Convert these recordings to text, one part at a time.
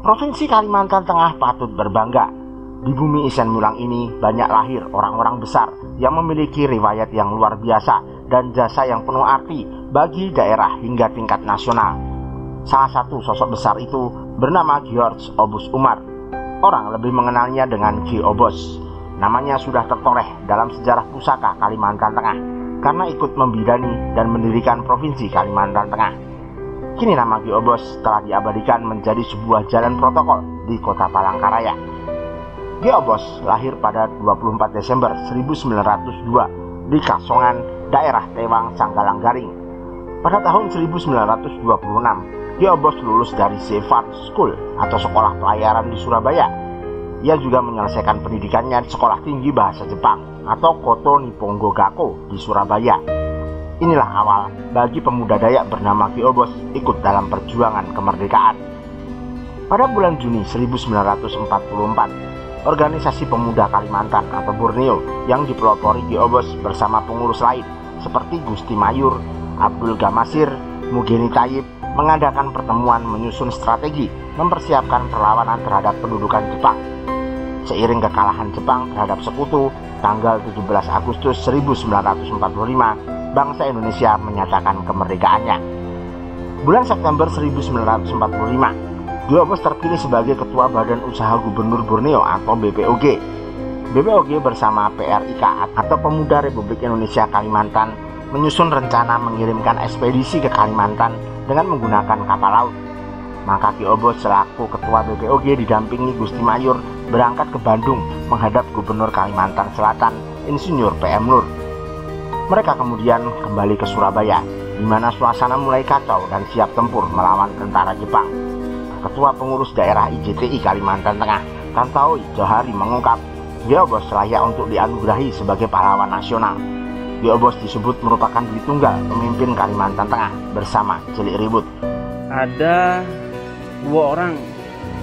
Provinsi Kalimantan Tengah patut berbangga. Di bumi Isen Mulang ini banyak lahir orang-orang besar yang memiliki riwayat yang luar biasa dan jasa yang penuh arti bagi daerah hingga tingkat nasional. Salah satu sosok besar itu bernama George Obus Umar. Orang lebih mengenalnya dengan Ki Obos. Namanya sudah tertoreh dalam sejarah pusaka Kalimantan Tengah karena ikut membidani dan mendirikan Provinsi Kalimantan Tengah. Kini nama Ki Obos telah diabadikan menjadi sebuah jalan protokol di kota Palangkaraya. Ki Obos lahir pada 24 Desember 1902 di Kasongan, daerah Tewang, Sanggalang Garing. Pada tahun 1926, Ki Obos lulus dari Sefard School atau sekolah pelayaran di Surabaya. Ia juga menyelesaikan pendidikannya di Sekolah Tinggi Bahasa Jepang atau Koto Nippongo Gakko di Surabaya. Inilah awal bagi pemuda Dayak bernama Ki Obos ikut dalam perjuangan kemerdekaan. Pada bulan Juni 1944, Organisasi Pemuda Kalimantan atau Borneo yang dipelopori Ki Obos bersama pengurus lain seperti Gusti Mayur, Abdul Gamasir, Mugeni Tayyib mengadakan pertemuan menyusun strategi mempersiapkan perlawanan terhadap pendudukan Jepang. Seiring kekalahan Jepang terhadap sekutu, tanggal 17 Agustus 1945, bangsa Indonesia menyatakan kemerdekaannya. Bulan September 1945, Ki Obos terpilih sebagai Ketua Badan Usaha Gubernur Borneo atau BPOG. BPOG bersama PRIK atau Pemuda Republik Indonesia Kalimantan menyusun rencana mengirimkan ekspedisi ke Kalimantan dengan menggunakan kapal laut. Maka Ki Obos selaku Ketua BPOG didampingi Gusti Mayur berangkat ke Bandung menghadap Gubernur Kalimantan Selatan, Insinyur PM Nur. Mereka kemudian kembali ke Surabaya, di mana suasana mulai kacau dan siap tempur melawan tentara Jepang. Ketua Pengurus Daerah IJTI Kalimantan Tengah, Tantowi Johari mengungkap, Ki Obos layak untuk dianugerahi sebagai pahlawan nasional. Ki Obos disebut merupakan duli tunggal pemimpin Kalimantan Tengah bersama Cilik Ribut. Ada 2 orang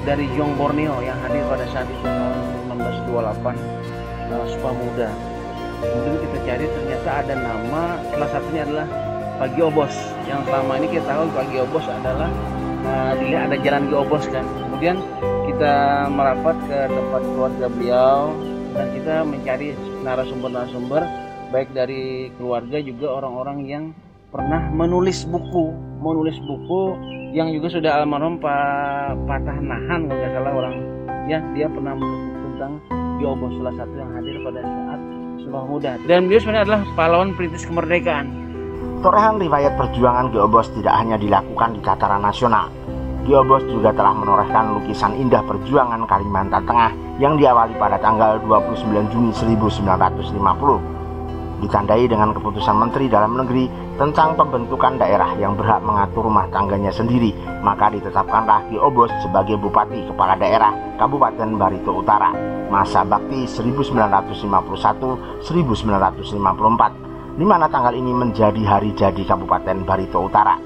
dari Jong Borneo yang hadir pada saat itu tahun 1928, Sumpah Muda. Kemudian kita cari, ternyata ada nama, salah satunya adalah Pak Ki Obos. Yang selama ini kita tahu Pak Ki Obos adalah dilihat ada jalan Ki Obos kan. Kemudian kita merapat ke tempat keluarga beliau dan kita mencari narasumber-narasumber baik dari keluarga juga orang-orang yang pernah menulis buku yang juga sudah almarhum Pak Patah Nahan kalau nggak salah orang ya, dia pernah menulis buku tentang Ki Obos, salah satu yang hadir pada saat Sumpah Muda, dan beliau sebenarnya adalah pahlawan perintis kemerdekaan. Torehan riwayat perjuangan Ki Obos tidak hanya dilakukan di tataran nasional. Ki Obos juga telah menorehkan lukisan indah perjuangan Kalimantan Tengah yang diawali pada tanggal 29 Juni 1950. Ditandai dengan keputusan Menteri Dalam Negeri tentang pembentukan daerah yang berhak mengatur rumah tangganya sendiri, maka ditetapkanlah Ki Obos sebagai Bupati Kepala Daerah Kabupaten Barito Utara, masa bakti 1951-1954, di mana tanggal ini menjadi hari jadi Kabupaten Barito Utara.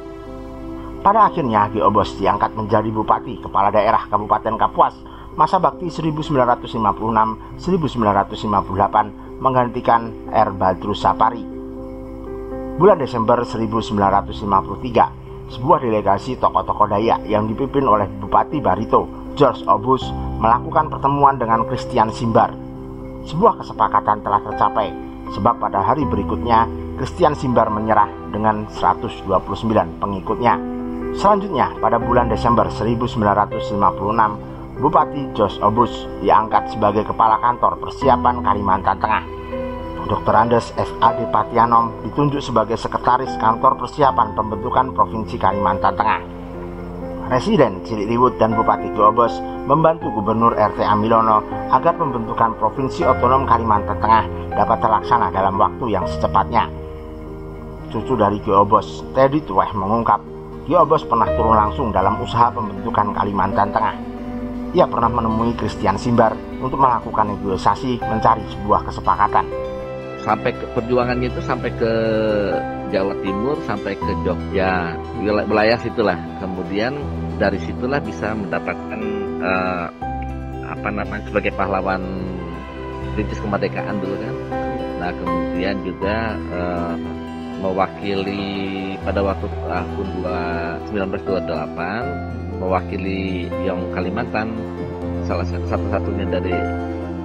Pada akhirnya Ki Obos diangkat menjadi Bupati Kepala Daerah Kabupaten Kapuas, masa bakti 1956-1958, menggantikan R. Badrus Sapari. Bulan Desember 1953, sebuah delegasi tokoh-tokoh Dayak yang dipimpin oleh Bupati Barito, George Obus, melakukan pertemuan dengan Christian Simbar. Sebuah kesepakatan telah tercapai, sebab pada hari berikutnya Christian Simbar menyerah dengan 129 pengikutnya. Selanjutnya, pada bulan Desember 1956, Bupati George Obus diangkat sebagai Kepala Kantor Persiapan Kalimantan Tengah. Dr. Andes F.A.D. Patianom ditunjuk sebagai Sekretaris Kantor Persiapan Pembentukan Provinsi Kalimantan Tengah. Residen Cilik Ribut dan Bupati Ki Obos membantu Gubernur RT Amilono agar pembentukan Provinsi Otonom Kalimantan Tengah dapat terlaksana dalam waktu yang secepatnya. Cucu dari Ki Obos, Teddy Tuweh, mengungkap, Ki Obos pernah turun langsung dalam usaha pembentukan Kalimantan Tengah. Ia pernah menemui Christian Simbar untuk melakukan negosiasi mencari sebuah kesepakatan. Sampai ke perjuangannya itu sampai ke Jawa Timur, sampai ke Jogja, wilayah situlah. Kemudian dari situlah bisa mendapatkan sebagai pahlawan perintis kemerdekaan dulu kan. Nah kemudian juga mewakili pada waktu tahun 1928 mewakili Yong Kalimantan, salah satu-satunya dari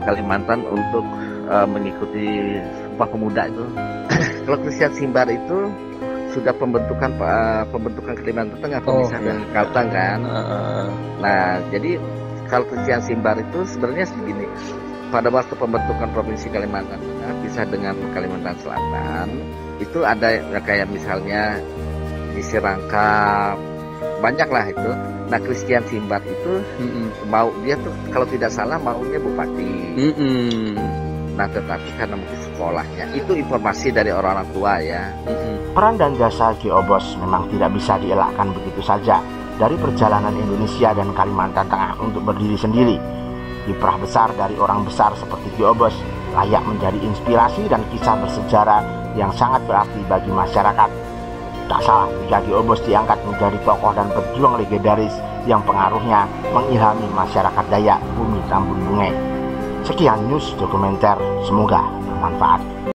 Kalimantan untuk mengikuti Sumpah Pemuda itu. Kalau Christian Simbar itu sudah pembentukan Kalimantan Tengah, pemisah dari Kalteng kan. Nah, jadi kalau Christian Simbar itu sebenarnya segini. Pada waktu pembentukan Provinsi Kalimantan Tengah pisah dengan Kalimantan Selatan, itu ada kayak misalnya di Sirangkap, banyak lah itu. Nah, Christian Simbar itu mau dia tuh kalau tidak salah maunya bupati. Nah, tetapi karena mungkin sekolahnya itu informasi dari orang-orang tua ya. Peran dan jasa Ki Obos memang tidak bisa dielakkan begitu saja dari perjalanan Indonesia dan Kalimantan Tengah untuk berdiri sendiri. Kiprah besar dari orang besar seperti Ki Obos layak menjadi inspirasi dan kisah bersejarah yang sangat berarti bagi masyarakat. Tak salah jika Ki Obos diangkat menjadi tokoh dan pejuang legendaris yang pengaruhnya mengilhami masyarakat Dayak Bumi Tambun Bungei. Sekian news dokumenter, semoga bermanfaat.